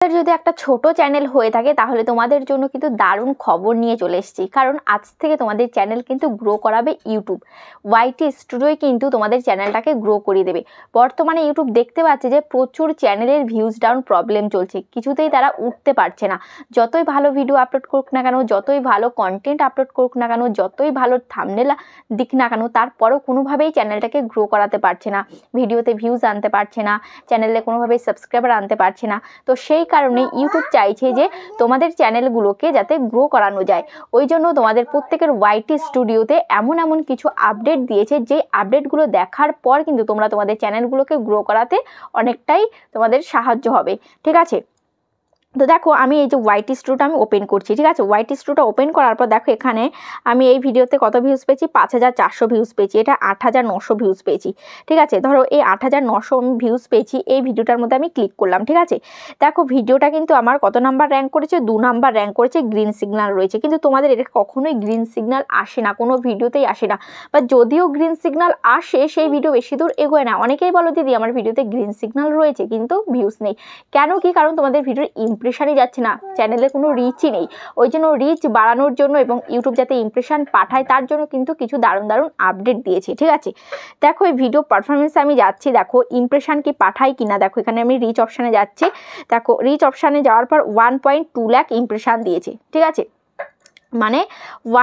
যদি একটা ছোট চ্যানেল হয়ে থাকে তাহলে তোমাদের জন্য কিন্তু দারুণ খবর নিয়ে চলে এসেছি। কারণ আজ থেকে তোমাদের চ্যানেল কিন্তু গ্রো করাবে ইউটিউব। ওয়াইটি স্টুডিওই কিন্তু তোমাদের চ্যানেলটাকে গ্রো করিয়ে দেবে। বর্তমানে ইউটিউব দেখতে পাচ্ছে যে প্রচুর চ্যানেলের ভিউজ ডাউন প্রবলেম চলছে, কিছুতেই তারা উঠতে পারছে না। যতই ভালো ভিডিও আপলোড করুক না কেন, যতই ভালো কন্টেন্ট আপলোড করুক না কেন, যতই ভালো থাম্বনেল দিক না কেন, তারপরও কোনোভাবেই চ্যানেলটাকে গ্রো করাতে পারছে না, ভিডিওতে ভিউজ আনতে পারছে না, চ্যানেলে কোনোভাবেই সাবস্ক্রাইবার আনতে পারছে না। তো সেই কারণে ইউটিউব চাইছে যে তোমাদের চ্যানেলগুলোকে যাতে গ্রো করানো যায়। ওই জন্য তোমাদের প্রত্যেকের ওয়াইটি স্টুডিওতে এমন কিছু আপডেট দিয়েছে, যে আপডেটগুলো দেখার পর কিন্তু তোমরা তোমাদের চ্যানেলগুলোকে গ্রো করাতে অনেকটাই তোমাদের সাহায্য হবে। ঠিক আছে, তো দেখো আমি এই যে ওয়াইটি স্টুডিওটা আমি ওপেন করছি। ঠিক আছে, ওয়াইটি স্টুডিওটা ওপেন করার পর দেখো এখানে আমি এই ভিডিওতে কত ভিউজ পেয়েছি, 5400 ভিউজ পেয়েছি। এটা 8900 ভিউজ পেয়েছি। ঠিক আছে, ধরো এই 8900 আমি ভিউজ পেয়েছি, এই ভিডিওটার মধ্যে আমি ক্লিক করলাম। ঠিক আছে, দেখো ভিডিওটা কিন্তু আমার কত নাম্বার র্যাঙ্ক করেছে, 2 নাম্বার র্যাঙ্ক করেছে, গ্রিন সিগন্যাল রয়েছে। কিন্তু তোমাদের এটা কখনোই গ্রিন সিগন্যাল আসে না, কোনো ভিডিওতেই আসে না। বা যদিও গ্রিন সিগন্যাল আসে, সেই ভিডিও বেশি দূর এগোয় না। অনেকেই বলো দিদি আমার ভিডিওতে গ্রিন সিগন্যাল রয়েছে কিন্তু ভিউজ নেই। কেন কি? কারণ তোমাদের ভিডিওর ইমপ্রেশনই যাচ্ছে না, চ্যানেলে কোনো রিচই নেই। ওই জন্য রিচ বাড়ানোর জন্য এবং ইউটিউব যাতে ইমপ্রেশন পাঠায় তার জন্য কিন্তু কিছু দারুণ আপডেট দিয়েছে। ঠিক আছে, দেখো এই ভিডিও পারফরমেন্সে আমি যাচ্ছি, দেখো ইমপ্রেশন কি পাঠায় কিনা। দেখো এখানে আমি রিচ অপশানে যাচ্ছি, দেখো রিচ অপশানে যাওয়ার পর 1.2 লাখ ইমপ্রেশন দিয়েছে। ঠিক আছে, মানে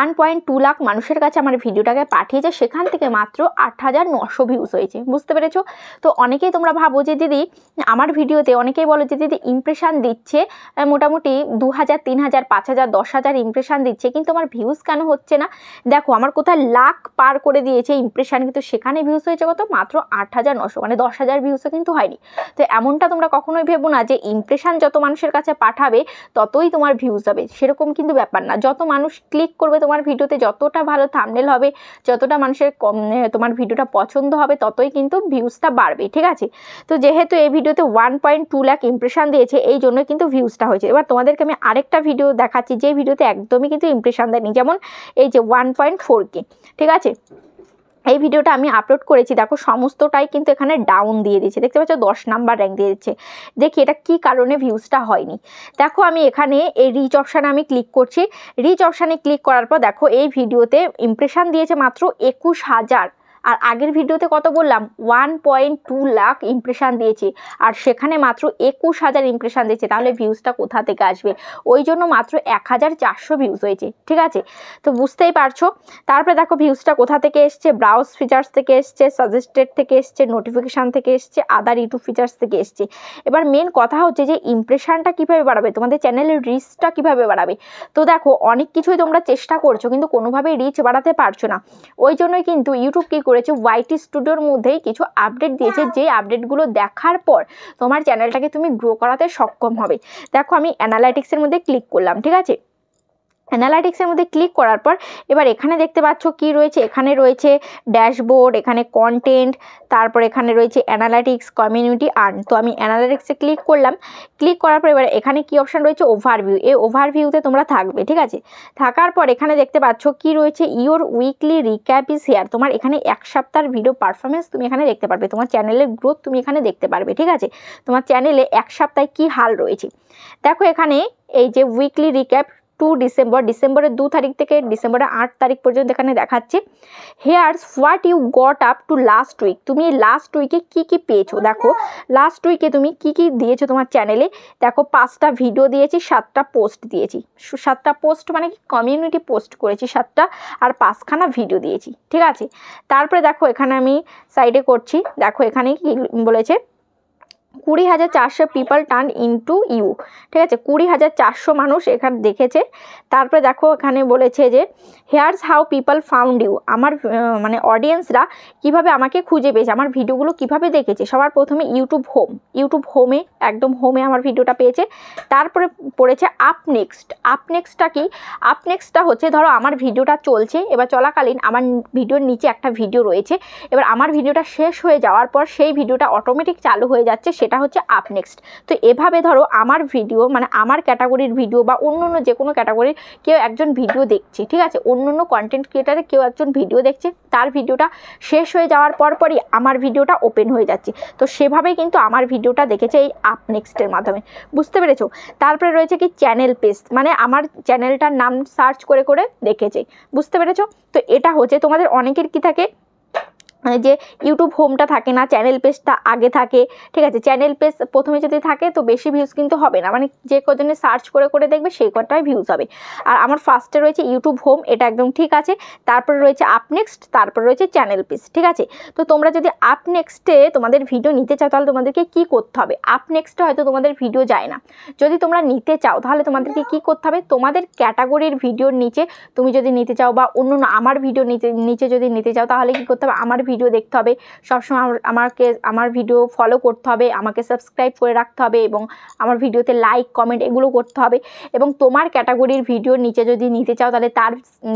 1.2 লাখ মানুষের কাছে আমার ভিডিওটাকে পাঠিয়েছে, সেখান থেকে মাত্র 8900 ভিউজ হয়েছে। বুঝতে পেরেছো? তো অনেকেই তোমরা ভাবো যে দিদি আমার ভিডিওতে, অনেকেই বলো যে দিদি ইমপ্রেশন দিচ্ছে মোটামুটি 2000, 3000, 5000, 10,000 ইমপ্রেশন দিচ্ছে, কিন্তু আমার ভিউজ কেন হচ্ছে না? দেখো আমার কোথায় লাখ পার করে দিয়েছে ইমপ্রেশন, কিন্তু সেখানে ভিউজ হয়েছে কত? মাত্র 8900, মানে 10,000 ভিউজও কিন্তু হয়নি। তো এমনটা তোমরা কখনোই ভেবো না যে ইমপ্রেশন যত মানুষের কাছে পাঠাবে ততই তোমার ভিউজ হবে, সেরকম কিন্তু ব্যাপার না। যত মানুষ ক্লিক করবে তোমার ভিডিওতে, যতটা ভালো থাম্বনেল হবে, যতটা মানুষের তোমার ভিডিওটা পছন্দ হবে, ততই কিন্তু ভিউজটা বাড়বে। ঠিক আছে, তো যেহেতু এই ভিডিওতে 1.2 লাখ ইমপ্রেশন দিয়েছে, এই জন্য কিন্তু ভিউজটা হয়েছে। এবার তোমাদেরকে আমি আরেকটা ভিডিও দেখাচ্ছি, যে ভিডিওতে একদমই কিন্তু ইমপ্রেশন দেয়নি, যেমন এই যে 1.4K। ঠিক আছে, এই ভিডিওটা আমি আপলোড করেছি, দেখো সমস্তটাই কিন্তু এখানে ডাউন দিয়ে দিচ্ছে। দেখতে পাচ্ছ 10 নাম্বার র্যাঙ্ক দিয়ে দিচ্ছে। দেখি এটা কি কারণে ভিউজটা হয়নি। দেখো আমি এখানে এই রিচ অপশানে আমি ক্লিক করছি। রিচ অপশানে ক্লিক করার পর দেখো এই ভিডিওতে ইমপ্রেশন দিয়েছে মাত্র 21,000, আর আগের ভিডিওতে কত বললাম 1.2 লাখ ইমপ্রেশন দিয়েছে, আর সেখানে মাত্র 21,000 ইমপ্রেশন দিয়েছে। তাহলে ভিউজটা কোথা থেকে আসবে? ওই জন্য মাত্র 1400 ভিউজ হয়েছে। ঠিক আছে, তো বুঝতেই পারছো। তারপরে দেখো ভিউজটা কোথা থেকে এসছে, ব্রাউজ ফিচার্স থেকে এসছে, সাজেস্টেড থেকে এসছে, নোটিফিকেশান থেকে এসছে, আদার ইউটিউব ফিচার্স থেকে এসছে। এবার মেন কথা হচ্ছে যে ইমপ্রেশনটা কীভাবে বাড়াবে, তোমাদের চ্যানেলের রিচটা কীভাবে বাড়াবে। তো দেখো অনেক কিছুই তোমরা চেষ্টা করছো, কিন্তু কোনোভাবেই রিচ বাড়াতে পারছো না। ওই জন্যই কিন্তু ইউটিউব কী করেছে, ওয়াইটি স্টুডিওর মধ্যেই কিছু আপডেট দিয়েছে, যে আপডেটগুলো দেখার পর তোমার চ্যানেলটাকে তুমি গ্রো করাতে সক্ষম হবে। দেখো আমি অ্যানালাইটিক্সের মধ্যে ক্লিক করলাম। ঠিক আছে, অ্যানালাইটিক্সের মধ্যে ক্লিক করার পর এবার এখানে দেখতে পাচ্ছ কি রয়েছে, এখানে রয়েছে ড্যাশবোর্ড, এখানে কন্টেন্ট, তারপর এখানে রয়েছে অ্যানালাইটিক্স, কমিউনিটি আর্ন। তো আমি অ্যানালাইটিক্সে ক্লিক করলাম। ক্লিক করার পর এবার এখানে কি অপশান রয়েছে, ওভারভিউ। এই ওভারভিউতে তোমরা থাকবে। ঠিক আছে, থাকার পর এখানে দেখতে পাচ্ছ কি রয়েছে, your weekly recap is here. তোমার এখানে 1 সপ্তাহের ভিডিও পারফরমেন্স তুমি এখানে দেখতে পারবে, তোমার চ্যানেলের গ্রোথ তুমি এখানে দেখতে পারবে। ঠিক আছে, তোমার চ্যানেলে 1 সপ্তাহে কি হাল রয়েছে। দেখো এখানে এই যে উইকলি রিক্যাপ 2 ডিসেম্বর, ডিসেম্বরের 2 তারিখ থেকে ডিসেম্বরের 8 তারিখ পর্যন্ত এখানে দেখাচ্ছে। Here's what you got up to last week. তুমি লাস্ট উইকে কি পেয়েছো। দেখো লাস্ট উইকে তুমি কি দিয়েছো তোমার চ্যানেলে। দেখো 5টা ভিডিও দিয়েছি, 7টা পোস্ট দিয়েছি। 7টা পোস্ট মানে কি, কমিউনিটি পোস্ট করেছি 7টা, আর 5খানা ভিডিও দিয়েছি। ঠিক আছে, তারপরে দেখো এখানে আমি সাইডে করছি, দেখো এখানে কি বলেছে, 20,400 পিপল টার্ন ইনটু ইউ। ঠিক আছে, 20,400 মানুষ এখানে দেখেছে। তারপরে দেখো এখানে বলেছে যে here's how people found you. আমার মানে অডিয়েন্সরা কিভাবে আমাকে খুঁজে পেয়েছে, আমার ভিডিওগুলো কিভাবে দেখেছে। সবার প্রথমে ইউটিউব হোমে, একদম হোমে আমার ভিডিওটা পেয়েছে। তারপরে পড়েছে আপ নেক্সট। আপ নেক্সটটা কি? আপ নেক্সটটা হচ্ছে, ধরো আমার ভিডিওটা চলছে, এবার চলাকালীন আমার ভিডিওর নিচে একটা ভিডিও রয়েছে, এবার আমার ভিডিওটা শেষ হয়ে যাওয়ার পর সেই ভিডিওটা অটোমেটিক চালু হয়ে যাচ্ছে, সেটা হচ্ছে আপ নেক্সট। তো এভাবে ধরো আমার ভিডিও মানে আমার ক্যাটাগরির ভিডিও বা অন্য অন্য যে কোনো ক্যাটাগরির কেউ একজন ভিডিও দেখছে, ঠিক আছে, অন্য অন্য কন্টেন্ট ক্রিয়েটারে কেউ একজন ভিডিও দেখছে, তার ভিডিওটা শেষ হয়ে যাওয়ার পরই আমার ভিডিওটা ওপেন হয়ে যাচ্ছে। তো সেভাবেই কিন্তু আমার ভিডিওটা দেখেছে এই আপ নেক্সটের মাধ্যমে, বুঝতে পেরেছো। তারপরে রয়েছে কি চ্যানেল পেজ, মানে আমার চ্যানেলটার নাম সার্চ করে করে দেখেছে, বুঝতে পেরেছো। তো এটা হচ্ছে তোমাদের অনেকের কি থাকে মানে যে ইউটিউব হোমটা থাকে না, চ্যানেল পেজটা আগে থাকে, ঠিক আছে। চ্যানেল পেজ প্রথমে যদি থাকে তো বেশি ভিউজ কিন্তু হবে না, মানে যে কজনে সার্চ করে করে দেখবে সেই কটাই ভিউজ হবে। আর আমার ফার্স্টে রয়েছে ইউটিউব হোম, এটা একদম ঠিক আছে। তারপরে রয়েছে আপ নেক্সট, তারপরে রয়েছে চ্যানেল পেজ, ঠিক আছে। তো তোমরা যদি আপ নেক্সটে তোমাদের ভিডিও নিতে চাও তাহলে তোমাদেরকে কি করতে হবে, আপ নেক্সটে হয়তো তোমাদের ভিডিও যায় না, যদি তোমরা নিতে চাও তাহলে তোমাদেরকে কি করতে হবে, তোমাদের ক্যাটাগরির ভিডিওর নিচে তুমি যদি নিতে চাও বা অন্য আমার ভিডিও নিচে যদি নিতে চাও তাহলে কি করতে হবে, আমার ভিডিও দেখতে হবে, সবসময় আমার ভিডিও ফলো করতে হবে, আমাকে সাবস্ক্রাইব করে রাখতে হবে এবং আমার ভিডিওতে লাইক কমেন্ট এগুলো করতে হবে। এবং তোমার ক্যাটাগরির ভিডিওর নিচে যদি নিতে চাও তাহলে তার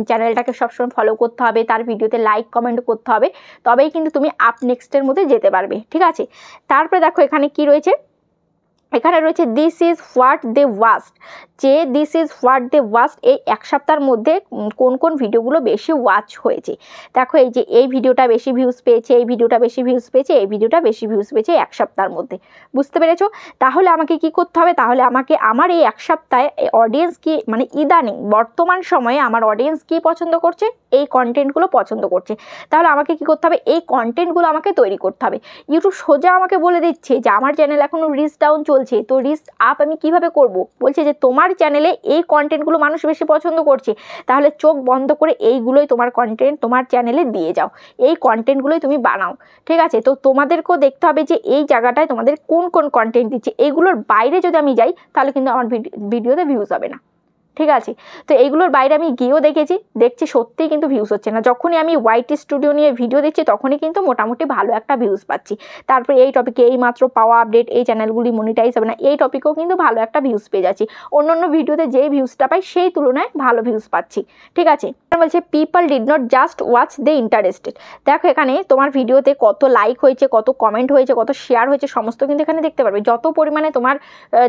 চ্যানেলটাকে সবসময় ফলো করতে হবে, তার ভিডিওতে লাইক কমেন্ট করতে হবে, তবেই কিন্তু তুমি আপ নেক্সটের মধ্যে যেতে পারবে, ঠিক আছে। তারপরে দেখো এখানে কি রয়েছে, এখানে রয়েছে this is what they waste, যে this is what they waste এই এক সপ্তাহের মধ্যে কোন কোন ভিডিওগুলো বেশি ওয়াচ হয়েছে। দেখো এই যে এই ভিডিওটা বেশি ভিউজ পেয়েছে, এই ভিডিওটা বেশি ভিউজ পেয়েছে, এই ভিডিওটা বেশি ভিউজ পেয়েছে এক সপ্তাহের মধ্যে, বুঝতে পেরেছো। তাহলে আমাকে কি করতে হবে, তাহলে আমাকে আমার এই এক সপ্তাহে অডিয়েন্স কি মানে ইদানিং বর্তমান সময়ে আমার অডিয়েন্স কি পছন্দ করছে, এই কন্টেন্টগুলো পছন্দ করছে, তাহলে আমাকে কি করতে হবে, এই কন্টেন্টগুলো আমাকে তৈরি করতে হবে। ইউটিউব সোজা আমাকে বলে দিচ্ছে যে আমার চ্যানেল এখনও রিচ ডাউন চলছে, তো রিচ আপ আমি কিভাবে করব, বলছে যে তোমার চ্যানেলে এই কন্টেন্টগুলো মানুষ বেশি পছন্দ করছে, তাহলে চোখ বন্ধ করে এইগুলোই তোমার কন্টেন্ট তোমার চ্যানেলে দিয়ে যাও, এই কন্টেন্টগুলোই তুমি বানাও, ঠিক আছে। তো তোমাদেরকেও দেখতে হবে যে এই জায়গাটায় তোমাদের কোন কোন কন্টেন্ট দিচ্ছে, এইগুলোর বাইরে যদি আমি যাই তাহলে কিন্তু আমার ভিডিওতে ভিউজ হবে না, ঠিক আছে। তো এইগুলোর বাইরে আমি গিয়েও দেখছি সত্যিই কিন্তু ভিউজ হচ্ছে না। যখনই আমি ওয়াইটি স্টুডিও নিয়ে ভিডিও দিচ্ছি তখনই কিন্তু মোটামুটি ভালো একটা ভিউজ পাচ্ছি। তারপরে এই টপিকে এই মাত্র পাওয়া আপডেট, এই চ্যানেলগুলি মনিটাইজ হবে না, এই টপিকেও কিন্তু ভালো একটা ভিউজ পেয়ে যাচ্ছি, অন্য ভিডিওতে যেই ভিউজটা পাই সেই তুলনায় ভালো ভিউজ পাচ্ছি, ঠিক আছে। বলছে people did not just watch they interested. দেখো এখানে তোমার ভিডিওতে কত লাইক হয়েছে, কত কমেন্ট হয়েছে, কত শেয়ার হয়েছে, সমস্ত কিন্তু এখানে দেখতে পারবে। যত পরিমাণে তোমার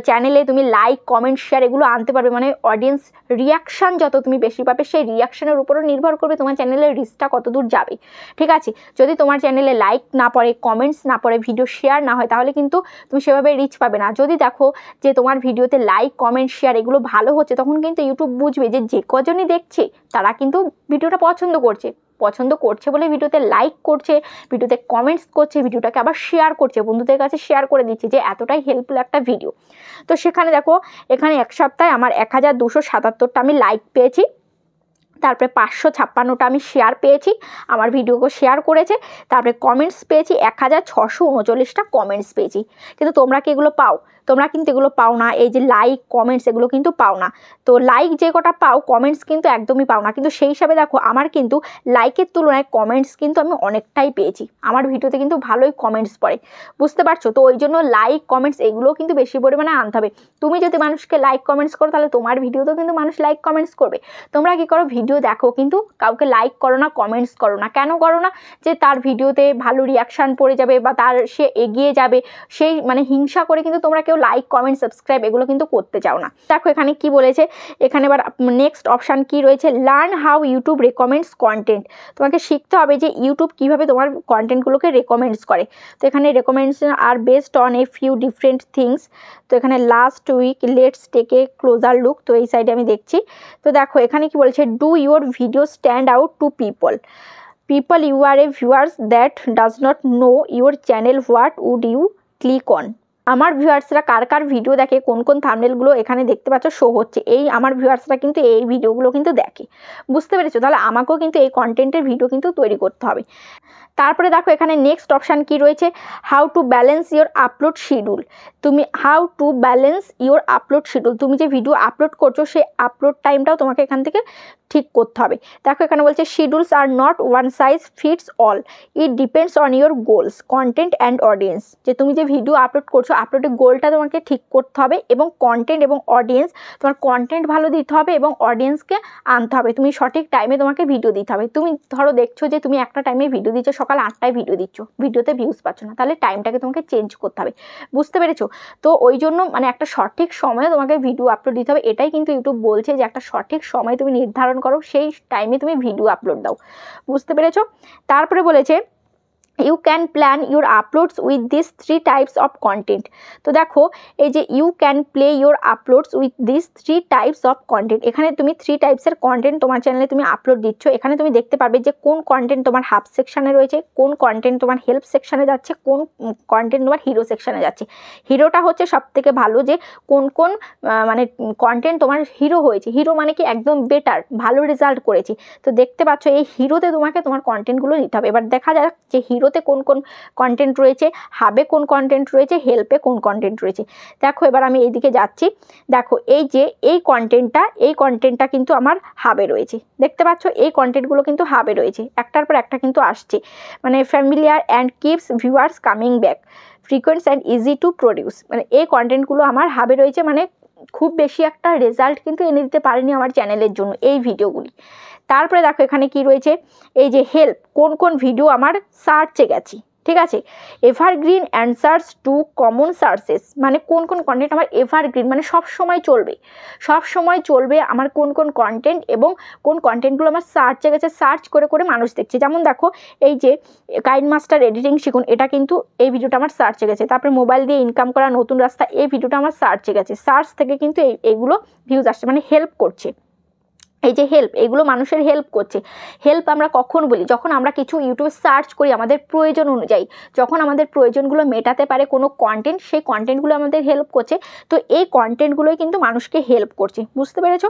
চ্যানেলে তুমি লাইক কমেন্ট শেয়ার এগুলো আনতে পারবে, মানে অডিয়েন্স রিয়াকশান যত তুমি বেশি পাবে সেই রিয়াকশানের উপরও নির্ভর করবে তোমার চ্যানেলের রিচটা কত দূর যাবে, ঠিক আছে। যদি তোমার চ্যানেলে লাইক না পড়ে, কমেন্টস না পড়ে, ভিডিও শেয়ার না হয় তাহলে কিন্তু তুমি সেভাবে রিচ পাবে না। যদি দেখো যে তোমার ভিডিওতে লাইক কমেন্ট শেয়ার এগুলো ভালো হচ্ছে তখন কিন্তু ইউটিউব বুঝবে যে কজনই দেখছে তারা কিন্তু ভিডিওটা পছন্দ করছে বলে ভিডিওতে লাইক করছে, ভিডিওতে কমেন্টস করছে, ভিডিওটাকে আবার শেয়ার করছে, বন্ধুদের কাছে শেয়ার করে দিচ্ছে যে এতটাই হেল্পফুল একটা ভিডিও। তো সেখানে দেখো এখানে এক সপ্তাহে আমার 1277টা আমি লাইক পেয়েছি, তারপরে 556টা আমি শেয়ার পেয়েছি, আমার ভিডিওকে শেয়ার করেছে, তারপরে কমেন্টস পেয়েছি 1639টা কমেন্টস পেয়েছি। কিন্তু তোমরা কি এগুলো পাও? তোমরা কিন্তু এগুলো পাও না, এই যে লাইক কমেন্টস এগুলো কিন্তু পাও না। তো লাইক যে কটা পাও কমেন্টস কিন্তু একদমই পাও না, কিন্তু সেই হিসাবে দেখো আমার কিন্তু লাইকের তুলনায় কমেন্টস কিন্তু আমি অনেকটাই পেয়েছি, আমার ভিডিওতে কিন্তু ভালোই কমেন্টস পড়ে, বুঝতে পারছো। তো ওই জন্য লাইক কমেন্টস এগুলোও কিন্তু বেশি পরিমাণে আনতে হবে। তুমি যদি মানুষকে লাইক কমেন্টস করো তাহলে তোমার ভিডিওতেও কিন্তু মানুষ লাইক কমেন্টস করবে। তোমরা কি করো, ভিডিও দেখো কিন্তু কাউকে লাইক করো না, কমেন্টস করো না। কেন করো না? যে তার ভিডিওতে ভালো রিয়াকশান পড়ে যাবে বা সে এগিয়ে যাবে, সেই মানে হিংসা করে কিন্তু তোমরা কেউ লাইক কমেন্ট সাবস্ক্রাইব এগুলো কিন্তু করতে চাও না। দেখো এখানে কি বলেছে, এখানে এবার নেক্সট অপশান কি রয়েছে, learn how YouTube recommends content. তোমাকে শিখতে হবে যে ইউটিউব কীভাবে তোমার কন্টেন্টগুলোকে রেকমেন্ডস করে। তো এখানে recommendation are based on a few different things. তো এখানে last week let's take a closer look, তো এই সাইডে আমি দেখছি। তো দেখো এখানে কি বলছে, do your video stand out to people you are a viewers that does not know your channel, what would you click on? আমার ভিউয়ার্সরা কার কার ভিডিও দেখে, কোন কোন থাম্বনেলগুলো এখানে দেখতে পাচ্ছ শো হচ্ছে, এই আমার ভিউয়ার্সরা কিন্তু এই ভিডিওগুলো কিন্তু দেখে, বুঝতে পেরেছো। তাহলে আমাকেও কিন্তু এই কন্টেন্টের ভিডিও কিন্তু তৈরি করতে হবে। তারপরে দেখো এখানে নেক্সট অপশান কি রয়েছে, how to balance your upload schedule. তুমি how to balance your upload schedule, তুমি যে ভিডিও আপলোড করছো সেই আপলোড টাইমটাও তোমাকে এখান থেকে ঠিক করতে হবে। দেখো এখানে বলছে schedules are not one size fits all, it depends on your goals, content and audience. যে তুমি যে ভিডিও আপলোড করছো, আপলোডের গোলটা তোমাকে ঠিক করতে হবে, এবং কন্টেন্ট এবং অডিয়েন্স, তোমার কন্টেন্ট ভালো দিতে হবে এবং অডিয়েন্সকে আনতে হবে। তুমি সঠিক টাইমে তোমাকে ভিডিও দিতে হবে। তুমি ধরো দেখছো যে তুমি একটা টাইমে ভিডিও দিচ্ছ, সকাল 8টায় ভিডিও দিচ্ছ, ভিডিওতে ভিউজ পাচ্ছ না, তাহলে টাইমটাকে তোমাকে চেঞ্জ করতে হবে। বুঝতে পেরেছো? তো ওই জন্য মানে একটা সঠিক সময়ে তোমাকে ভিডিও আপলোড দিতে হবে। এটাই কিন্তু ইউটিউব বলছে যে একটা সঠিক সময় তুমি নির্ধারণ করো, সেই টাইমে তুমি ভিডিও আপলোড দাও। বুঝতে পেরেছো? তারপরে বলেছে you can plan your uploads with this 3 types of content. তো দেখো এই যে you can play your uploads with this 3 types of content, এখানে তুমি 3 টাইপসের কন্টেন্ট তোমার চ্যানেলে তুমি আপলোড দিচ্ছ। এখানে তুমি দেখতে পারবে যে কোন কন্টেন্ট তোমার হাব সেকশানে রয়েছে, কোন কন্টেন্ট তোমার হেল্প সেকশানে যাচ্ছে, কোন কন্টেন্ট তোমার হিরো সেকশানে যাচ্ছে। হিরোটা হচ্ছে সব থেকে ভালো, যে কোন কোন মানে কন্টেন্ট তোমার হিরো হয়েছে। হিরো মানে কি একদম বেটার, ভালো রেজাল্ট করেছে। তো দেখতে পাচ্ছ এই হিরোতে তোমাকে তোমার কন্টেন্টগুলো দিতে হবে। এবার দেখা যাক যে হিরোতে কোন কোন কন্টেন্ট রয়েছে, হাবে কোন কন্টেন্ট রয়েছে, হেল্পে কোন কন্টেন্ট রয়েছে। দেখো এবার আমি এইদিকে যাচ্ছি। দেখো এই যে এই কন্টেন্টটা কিন্তু আমার হাবে রয়েছে। দেখতে পাচ্ছ এই কন্টেন্টগুলো কিন্তু হাবে রয়েছে, একটার পর একটা কিন্তু আসছে। মানে familiar and keeps viewers coming back, frequent and easy to produce, মানে এই কন্টেন্টগুলো আমার হাবে রয়েছে। মানে খুব বেশি একটা রেজাল্ট কিন্তু এনে দিতে পারেনি আমার চ্যানেলের জন্য এই ভিডিওগুলি। তারপরে দেখো এখানে কি রয়েছে, এই যে হেল্প, কোন কোন ভিডিও আমার সার্চে গেছি। ঠিক আছে, evergreen answers two common searches, মানে কোন কোন কন্টেন্ট আমার এভারগ্রিন, মানে সব সময় চলবে আমার কোন কোন কন্টেন্ট, এবং কোন কন্টেন্টগুলো আমার সার্চে গেছে, সার্চ করে করে মানুষ দেখছে। যেমন দেখো এই যে কাইন মাস্টার এডিটিং শিখুন, এটা কিন্তু এই ভিডিওটা আমার সার্চে গেছে। তারপরে মোবাইল দিয়ে ইনকাম করা নতুন রাস্তা, এই ভিডিওটা আমার সার্চে গেছে। সার্চ থেকে কিন্তু এইগুলো ভিউজ আসছে, মানে হেল্প করছে। এই যে হেল্প, এগুলো মানুষের হেল্প করছে। হেল্প আমরা কখন বলি, যখন আমরা কিছু ইউটিউবে সার্চ করি আমাদের প্রয়োজন অনুযায়ী, যখন আমাদের প্রয়োজনগুলো মেটাতে পারে কোনো কন্টেন্ট, সেই কন্টেন্টগুলো আমাদের হেল্প করছে। তো এই কন্টেন্টগুলোই কিন্তু মানুষকে হেল্প করছে। বুঝতে পেরেছো?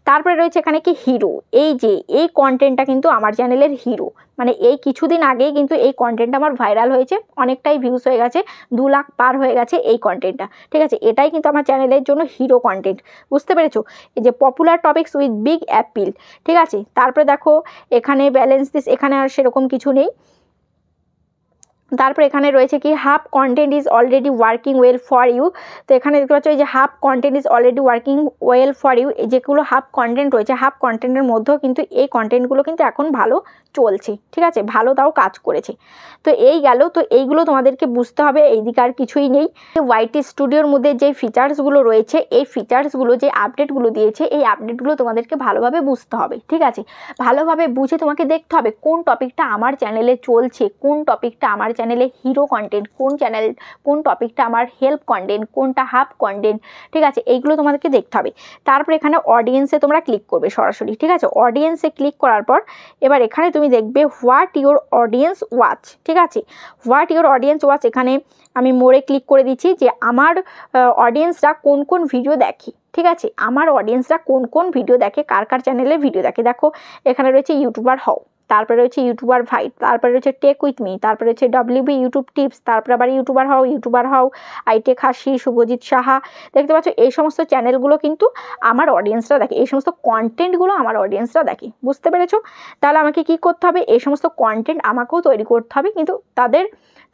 তারপরে রয়েছে এখানে কি হিরো, এই যে এই কন্টেন্টটা কিন্তু আমার চ্যানেলের হিরো। মানে এই কিছুদিন আগেই কিন্তু এই কন্টেন্টটা আমার ভাইরাল হয়েছে, অনেকটাই ভিউজ হয়ে গেছে, 2 লাখ পার হয়ে গেছে এই কন্টেন্টটা। ঠিক আছে, এটাই কিন্তু আমার চ্যানেলের জন্য হিরো কন্টেন্ট। বুঝতে পেরেছো? এই যে popular topics with big appeal. ঠিক আছে, তারপরে দেখো এখানে ব্যালেন্স দিস, এখানে আর সেরকম কিছু নেই। তারপর এখানে রয়েছে কি hub content is already working well for you. তো এখানে দেখতে পাচ্ছ এই যে hub content is already working well for you, যেগুলো হাব কন্টেন্ট রয়েছে, হাব কন্টেন্টের মধ্যেও কিন্তু এই কন্টেন্টগুলো কিন্তু এখন ভালো চলছে। ঠিক আছে, ভালো তাও কাজ করেছে। তো এই গেল, তো এইগুলো তোমাদেরকে বুঝতে হবে, এইদিকে আর কিছুই নেই। ওয়াইটি স্টুডিওর মধ্যে যে ফিচার্সগুলো রয়েছে, এই ফিচার্সগুলো যে আপডেটগুলো দিয়েছে, এই আপডেটগুলো তোমাদেরকে ভালোভাবে বুঝতে হবে। ঠিক আছে, ভালোভাবে বুঝে তোমাকে দেখতে হবে কোন টপিকটা আমার চ্যানেলে চলছে, কোন টপিকটা আমার চ্যানেলে হিরো কন্টেন্ট, কোন টপিকটা আমার হেল্প কন্টেন্ট, কোনটা হাব কন্টেন্ট। ঠিক আছে, এইগুলো তোমাদেরকে দেখতে হবে। তারপর এখানে অডিয়েন্সে তোমরা ক্লিক করবে সরাসরি। ঠিক আছে, অডিয়েন্সে ক্লিক করার পর এবার এখানে তুমি দেখবে হোয়াট ইউর অডিয়েন্স ওয়াচ। ঠিক আছে, হোয়াট ইউর অডিয়েন্স ওয়াচ, এখানে আমি মোড়ে ক্লিক করে দিচ্ছি যে আমার অডিয়েন্সরা কোন কোন ভিডিও দেখে। ঠিক আছে, আমার অডিয়েন্সরা কোন কোন ভিডিও দেখে, কার কার চ্যানেলে ভিডিও দেখে। দেখো এখানে রয়েছে ইউটিউবার হও, তারপরে রয়েছে ইউটিউবার ভাই, তারপরে রয়েছে টেক উইথ মি, তারপরে রয়েছে WB ইউটিউব টিপস, তারপরে আবার ইউটিউবার হাও, আইটেক হাসি, শুভজিৎ সাহা। দেখতে পাচ্ছ এই সমস্ত চ্যানেলগুলো কিন্তু আমার অডিয়েন্সরা দেখে, এই সমস্ত কন্টেন্টগুলো আমার অডিয়েন্সরা দেখে। বুঝতে পেরেছো? তাহলে আমাকে কি করতে হবে, এই সমস্ত কন্টেন্ট আমাকেও তৈরি করতে হবে, কিন্তু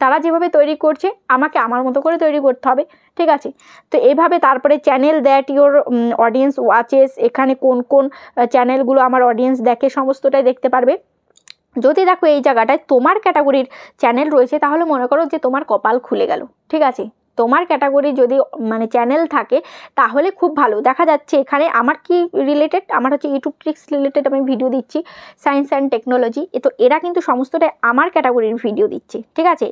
তারা যেভাবে তৈরি করছে আমাকে আমার মতো করে তৈরি করতে হবে। ঠিক আছে, তো এইভাবে তারপরে channel that your audience watches, এখানে কোন কোন চ্যানেলগুলো আমার অডিয়েন্স দেখে সমস্তটাই দেখতে পারবে। যদি দেখো এই জায়গাটায় তোমার ক্যাটাগরির চ্যানেল রয়েছে, তাহলে মনে করো যে তোমার কপাল খুলে গেল। ঠিক আছে, তোমার ক্যাটাগরি যদি মানে চ্যানেল থাকে তাহলে খুব ভালো। দেখা যাচ্ছে এখানে আমার কি রিলেটেড, আমার হচ্ছে ইউটিউব ট্রিক্স রিলেটেড আমি ভিডিও দিচ্ছি, সায়েন্স অ্যান্ড টেকনোলজি, তো এরা কিন্তু সমস্তটাই আমার ক্যাটাগরির ভিডিও দিচ্ছে। ঠিক আছে,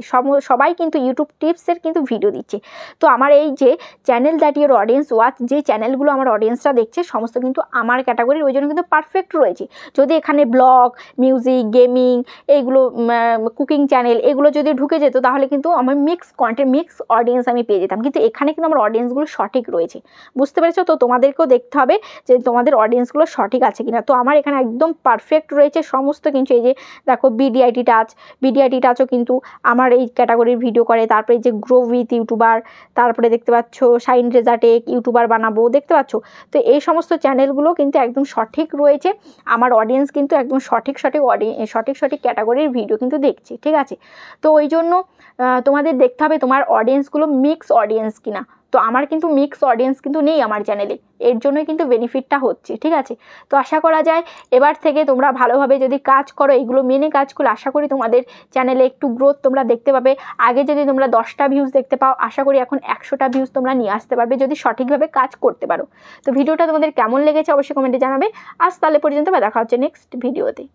সবাই কিন্তু ইউটিউব টিপসের কিন্তু ভিডিও দিচ্ছে। তো আমার এই যে channel that your audience watch, যে চ্যানেলগুলো আমার অডিয়েন্সরা দেখছে সমস্ত কিন্তু আমার ক্যাটাগরির, ওই জন্য কিন্তু পারফেক্ট রয়েছে। যদি এখানে ব্লগ, মিউজিক, গেমিং, এইগুলো কুকিং চ্যানেল, এগুলো যদি ঢুকে যেত তাহলে কিন্তু আমার মিক্স কন্টেন্ট, মিক্স অডিয়েন্স আমি আমি পেয়ে যেতাম, কিন্তু এখানে কিন্তু আমার অডিয়েন্সগুলো সঠিক রয়েছে, বুঝতে পেরেছো? তো তোমাদেরকেও দেখতে হবে যে তোমাদের অডিয়েন্সগুলো সঠিক আছে কিনা। তো আমার এখানে একদম পারফেক্ট রয়েছে সমস্ত কিছু। এই যে দেখো বিডিআইটি টাচও কিন্তু আমার এই ক্যাটাগরির ভিডিও করে। তারপরে যে গ্রো উইথ ইউটিউবার, তারপরে দেখতে পাচ্ছ শাইন রেজা টেক, ইউটিউবার বানাবো, দেখতে পাচ্ছ? তো এই সমস্ত চ্যানেলগুলো কিন্তু একদম সঠিক রয়েছে, আমার অডিয়েন্স কিন্তু একদম সঠিক ক্যাটাগরির ভিডিও কিন্তু দেখছে, ঠিক আছে? তো ওই জন্য তোমাদের দেখতে হবে তোমার অডিয়েন্সগুলো মিক্স অডিয়েন্স কিনা। তো আমার কিন্তু মিক্স অডিয়েন্স কিন্তু নেই আমার চ্যানেলে, এর জন্যই কিন্তু বেনিফিটটা হচ্ছে, ঠিক আছে? তো আশা করা যায় এবার থেকে তোমরা ভালোভাবে যদি কাজ করো, এইগুলো মেনে কাজ করলে আশা করি তোমাদের চ্যানেলে একটু গ্রোথ তোমরা দেখতে পাবে। আগে যদি তোমরা 10টা ভিউজ দেখতে পাও, আশা করি এখন 100টা ভিউজ তোমরা নিয়ে আসতে পারবে যদি সঠিকভাবে কাজ করতে পারো। তো ভিডিওটা তোমাদের কেমন লেগেছে অবশ্যই কমেন্টে জানাবে। আজ তাহলে পর্যন্ত দেখা হচ্ছে নেক্সট ভিডিওতে।